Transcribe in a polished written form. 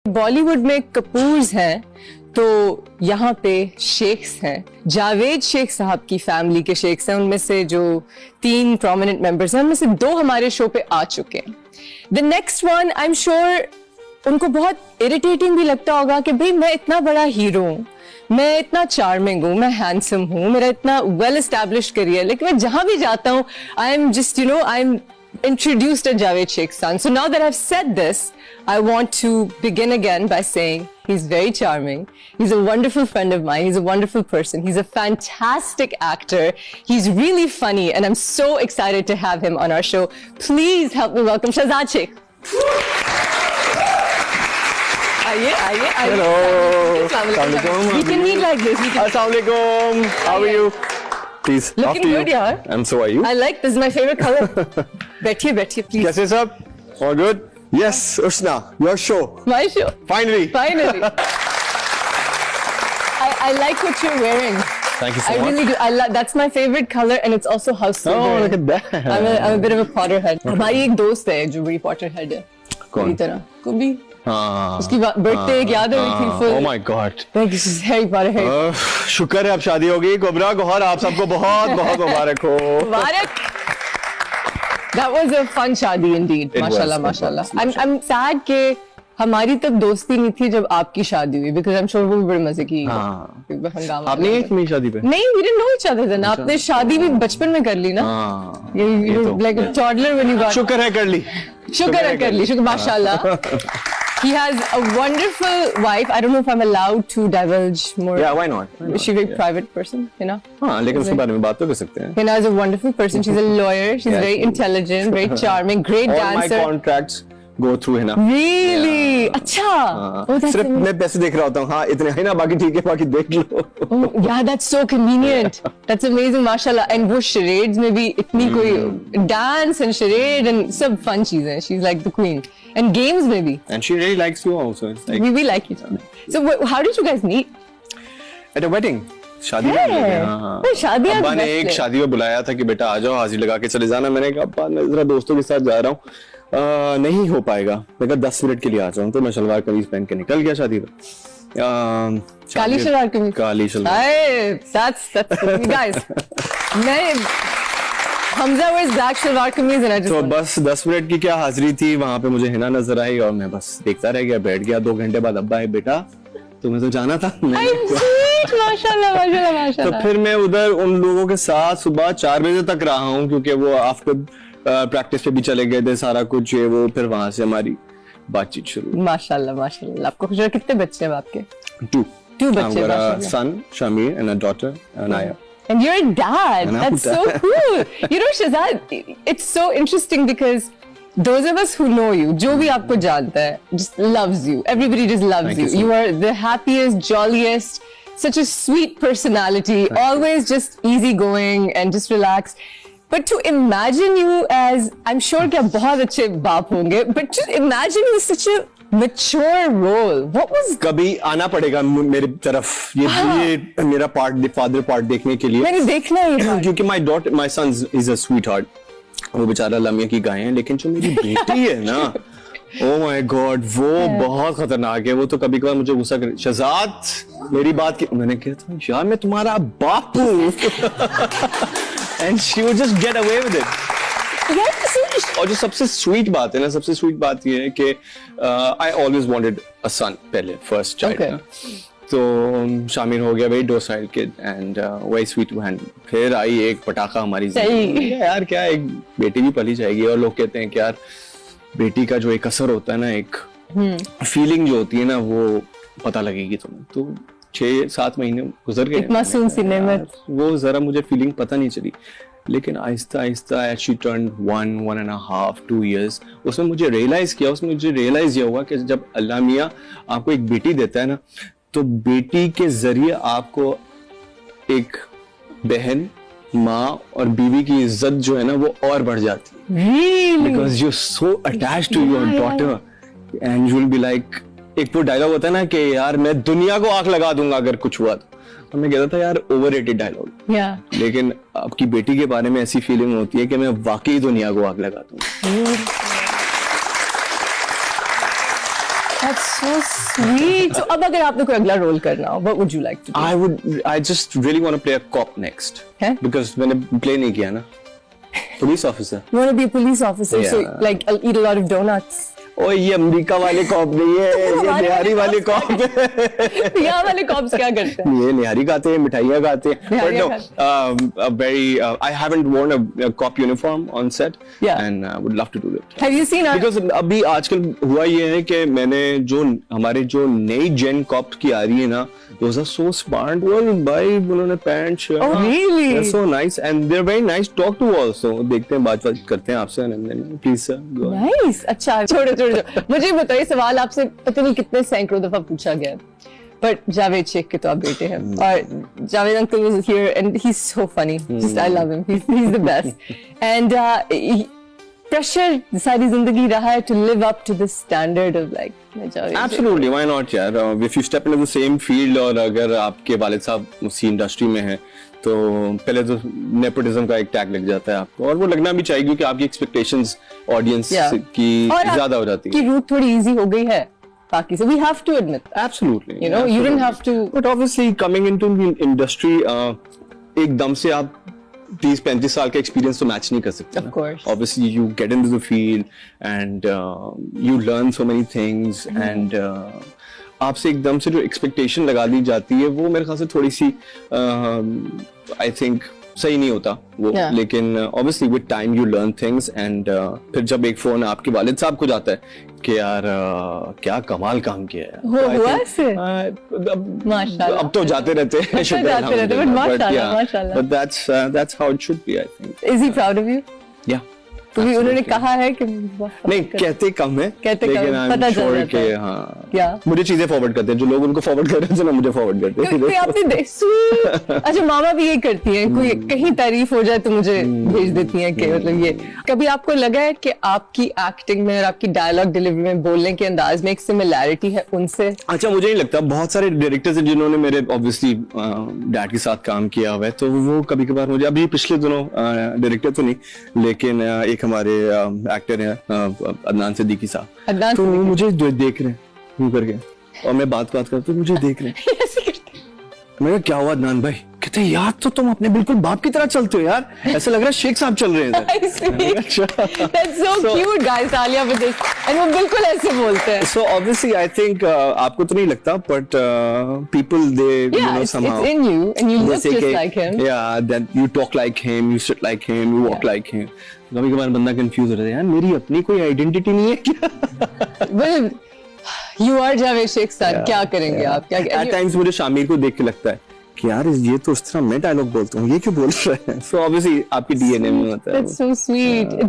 बॉलीवुड में कपूर्स हैं तो यहाँ पे शेख्स हैं। जावेद शेख साहब की फैमिली के शेख्स हैं, उनमें से जो 3 प्रोमिनेंट मेंबर्स हैं उनमें से 2 हमारे शो पे आ चुके हैं। The next one I am sure उनको बहुत इरिटेटिंग भी लगता होगा कि भाई मैं इतना बड़ा हीरो हूँ, मैं इतना चार्मिंग हूँ, मैं हैंडसम हूँ, मेरा इतना वेल एस्टैब्लिश्ड करियर, लेकिन मैं जहां भी जाता हूँ I am just I am introduced as Javed Sheikh's son. So now that I've said this, I want to begin again by saying he's very charming. He's a wonderful friend of mine. He's a wonderful person. He's a fantastic actor. He's really funny, and I'm so excited to have him on our show. Please help me welcome Shahzad Sheikh. आइए. Hello. Assalamualaikum. We can meet like this. Assalamualaikum. How are you? Please. Looking good, yaar. And so are you? I like this. Is my favorite color. बैठिए, please. कैसे सब? All good? Yes, Ushna, your show. My show. Finally. I like what you're wearing. Thank you so I much. really do. That's my favorite color, and it's also house Oh, silver. look at that. I'm a bit of a Potterhead. हमारी एक दोस्त है जो बड़ी Potterhead है. कौन? मेरी तरह. को भी. हाँ. उसकी बर्थडे एक याद है थी full. Oh my God. This is Harry Potter. शुक्र है अब शादी होगी. कोबरा गौहर आप सबको बहुत बहुत मुबारक हो. मुबारक. That was a fun शादी indeed. माशाल्लाह. I'm sad कि हमारी तब दोस्ती नहीं थी जब आपकी शादी हुई, because I'm sure वो भी बड़े मजे की हंगामा। आपने एक मेरी शादी पे? नहीं, we didn't know each other then. आपने शादी भी बचपन में कर ली ना? You like a toddler when you got. शुक्र है कर ली। शुक्र माशाल्लाह। He has a wonderful wife. I don't know if I'm allowed to divulge more. Yeah, why not? Is she a very private person? हाँ, लेकिन उसके बारे में बात तो कर सकते हैं। Hina is a wonderful person. She's a lawyer. She's very intelligent, very charming, great dancer. All my contracts go through Hina. Really? अच्छा. सिर्फ मैं पैसे देख रहा होता हूँ. हाँ, इतने है ना, बाकी ठीक है, बाकी देख लो. Yeah, that's so convenient. That's amazing, माशाल्लाह. And वो charades में भी इतनी कोई dance and charade and सब fun चीजें. She's like the queen. And games में भी. And she really likes you also. It's like we like each other. So how did you guys meet? At a wedding. शादी में. हाँ. शादी. अब्बा ने एक शादी में बुलाया था कि बेटा आ जाओ, हाजिर लगा के चले जाना. मैंने कहा अब्बा मैं जरा दोस्तों के साथ जा रहा हूँ, नहीं हो पाएगा. मैं कहा 10 मिनट के लिए आ जाऊँ. तो मैं शलवार कमीज पहन के निकल गया शादी में. काली शलवार कमीज. काली शलवार. That's guys. मैं हमजा wears black शलवार कमीज and I just. तो बस 10 मिनट की क्या हाजिरी थी, वहाँ पे मुझे हिना नजर आई और मैं बस देखता रह गया, बैठ गया. 2 घंटे बाद अब्बा है बेटा तुम्हें तो जाना था. माशाल्लाह. तो फिर मैं उधर उन लोगों के साथ सुबह 4 बजे तक रहा हूँ, क्योंकि वो आफ्टर प्रैक्टिस पे भी चले गए थे, सारा कुछ ये वो. फिर वहां से हमारी बातचीत शुरू. माशाल्लाह. आपको खुश? कितने बच्चे हैं आपके? 2 बच्चे. son Shamir and a daughter Anaya. And you're a dad. That's so cool. Shahzad, it's so interesting because those of us who know you, जो भी आपको जानता है, just loves you. Everybody just loves you. You are the happiest, jolliest, such a sweet personality, always just easygoing and just relaxed. But to imagine you as, I'm sure कि आप बहुत अच्छे बाप होंगे, but to imagine you as such a mature role. What was? कभी आना पड़ेगा मेरी तरफ ये मेरा पार्ट, फादर पार्ट देखने के लिए. मैंने देखना ही था. क्योंकि my son is a sweetheart. वो बेचारा लम्हे की गाय है, लेकिन जो मेरी बेटी है ना, oh my God, वो बहुत खतरनाक है. वो तो कभी कभार मुझे गुस्सा करे, शहजाद मेरी बात की. मैंने कहा था यार मैं तुम्हारा बाप हूँ. And she would just get away with it. और जो सबसे स्वीट बात है ना, सबसे स्वीट बात ये है कि I always wanted a son पहले, first child. तो शामिर हो गया very docile kid and very sweet to handle. फिर आई एक पटाखा हमारी जिंदगी. यार क्या एक बेटी भी पली जाएगी, और लोग कहते हैं कि यार बेटी का जो एक असर होता है ना, एक फीलिंग जो होती है ना, वो पता लगेगी तुम्हें. तो 6-7 महीने गुजर गए. मासूम सी नेमत. वो जरा मुझे फीलिंग पता नहीं चली, लेकिन Aahista Aahista as she turned 1.5, 2 years, उसमें मुझे रियलाइज ये हुआ कि जब अल्लाह मियाँ आपको एक बेटी देता है ना, तो बेटी के जरिए आपको एक बहन, माँ और बीवी की इज्जत जो है ना, वो और बढ़ जाती है. Because you're so attached to your daughter and you'll be like, एक वो डायलॉग होता है ना कि यार मैं दुनिया को आग लगा दूंगा अगर कुछ हुआ तो मैं कहता था यार ओवररेटेड डायलॉग. लेकिन आपकी बेटी के बारे में ऐसी फीलिंग होती है कि मैं वाकई दुनिया को आग लगा दूंगा. That's so sweet. So अब अगर आपने कोई अगला रोल करना हो, what would you like to do? I just really want to play a cop next. हैं? Because मैंने play नहीं किया ना. Police officer. You want to be a police officer, so Yeah. like I'll eat a lot of donuts. ओ ये America वाले corp नहीं है, ये निहारी वाले कॉप है. यहाँ वाले कॉप्स क्या करते हैं? ये निहारी खाते हैं, मिठाइयाँ खाते हैं. But निहारियाँ no, I haven't worn a cop uniform on set, Yeah. and I would love to do it. Have you seen our? Because अभी आजकल हुआ ये है कि मैंने जो हमारे जो नई जेन कॉप की आ रही है ना, those are so smart. Well, भाई उन्होंने pant shirt. Oh, really? They're so nice and they're very nice to talk to also. देखते हैं बात करते हैं आपसे and then please sir go ahead. Nice. अच्छा छोड़ो. मुझे बताइए, सवाल आपसे पता नहीं कितने सैकड़ों दफा पूछा गया, but जावेद शेख के तो आप बेटे हैं, और Javed uncle was here and he's so funny. Just I love him. He's the best. And pressure सारी जिंदगी रहा है to live up to the standard of like Javed Sheikh. Absolutely, why not यार? If you step into the same field और अगर आपके वालिद साहब उसी इंडस्ट्री में हैं तो पहले तो नेपोटिज्म का एक टैग लग जाता है आपको, और वो लगना भी चाहिए क्योंकि आपकी एक्सपेक्टेशंस ऑडियंस की ज्यादा हो जाती है. की रूट थोड़ी इजी हो गई है बाकी से. We have to admit that. Absolutely. You know, you didn't have to. But obviously coming into the industry, एकदम से आप 30-35 साल का एक्सपीरियंस तो मैच नहीं कर सकते. Of course. Obviously you get into the field and you learn so many things and आपसे एकदम से जो एक्सपेक्टेशन लगा दी जाती है वो मेरे ख्याल से थोड़ी सी आई थिंक सही नहीं होता वो. Yeah. लेकिन obviously with time you learn things and फिर जब एक फोन आपके वालिद साहब को जाता है कि यार क्या कमाल काम किया है. हुआ ऐसे? माशाल्लाह. अब तो जाते रहते हैं. जाते रहते हैं, but माशाल्लाह, माशाल्लाह. But that's how it should be, I think. Is he proud of you? Yeah. तो भी उन्होंने Absolutely. कहा है कि नहीं कहते कम है, कहते कम लेकिन है, I'm पता चल sure जाता कि है. हाँ क्या? मुझे चीजें फॉरवर्ड करते हैं, जो लोग उनको फॉरवर्ड कर रहे हैं ना मुझे फॉरवर्ड करते क्योंकि आपने sweet. अच्छा मामा भी ये करती हैं, कोई कहीं तारीफ हो जाए तो मुझे भेज देती हैं कि मतलब ये. कभी आपको लगा है कि आपकी एक्टिंग में और आपकी डायलॉग डिलीवरी में, बोलने के अंदाज में एक सिमिलैरिटी है उनसे? अच्छा मुझे नहीं लगता. बहुत सारे डायरेक्टर्स हैं जिन्होंने मेरे ऑब्वियसली डैड के साथ काम किया हुआ है, तो वो कभी कभार मुझे, अभी पिछले दिनों डायरेक्टर तो नहीं लेकिन एक हमारे एक्टर हैं अदनान सिद्दीकी साहब, अदनान तो वो सिद्दीकी. मुझे देख रहे हैं यूं करके और मैं बात करते मुझे देख रहे हैं. ऐसे करते हैं. मैं क्या हुआ अदनान भाई? कहते यार तो तुम अपने बिल्कुल बाप की तरह चलते हो यार, ऐसा लग रहा है शेख साहब चल रहे हैं I see. That's so cute, guys. तालियां बजाइए. And वो बिल्कुल ऐसे बोलते हैं. So obviously I think आपको तो नहीं लगता but people they you Yeah, know it's somehow in you and you they look say just कि, like him. yeah that you talk like him, you sit like him, you walk Yeah. like him. कभी कभार बंदा confuse हो जाता है यार मेरी अपनी कोई आइडेंटिटी नहीं है क्या? Well, you are Javed Sheikh साहब. क्या करेंगे आप? क्या? At times मुझे शामिर को देख के लगता है कि यार ये तो उस तरह मैं डायलॉग बोलता हूँ, ये क्यों बोल रहा है? So obviously आपकी डीएनए में होता है. That's so sweet.